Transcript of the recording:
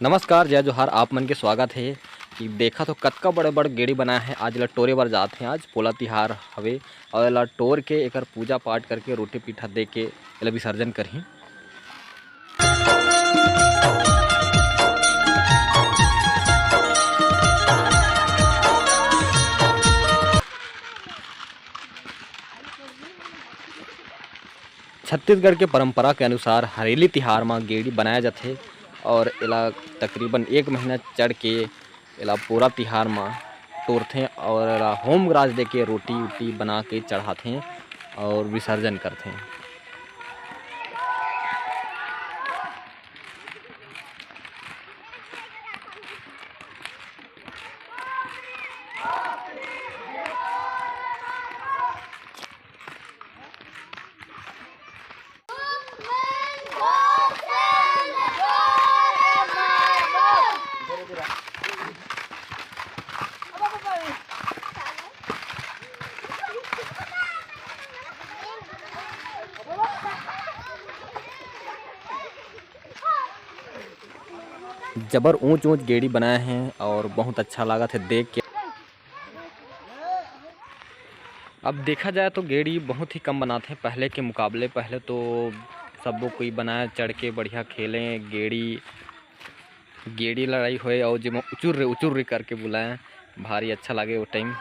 नमस्कार जय जोहार आप मन के स्वागत है कि देखा तो कतका बड़े बड़े गेड़ी बनाए हैं। आज ला टोरे बर जाते हैं। आज पोला तिहार हवे और ला टोर के एकर पूजा पाठ करके रोटी पीठा दे के एला विसर्जन करही। छत्तीसगढ़ के परंपरा के अनुसार हरेली तिहार में गेड़ी बनाया जाथे और एला तकरीबन 1 महीना चढ़ के एला पूरा तिहार में टोरथे और एला होम ग्रास दे के रोटी उटी बना के चढ़ाथे और विसर्जन करथे। जबर ऊंच ऊंच गेड़ी बनाए हैं और बहुत अच्छा लगा था देख के। अब देखा जाए तो गेड़ी बहुत ही कम बनाते हैं पहले के मुकाबले। पहले तो सबो कोई बनाए चढ़ के बढ़िया खेलें गेड़ी गेड़ी लड़ाई होए और जो उचुर रे करके बुलाएं भारी अच्छा लगे वो टाइम।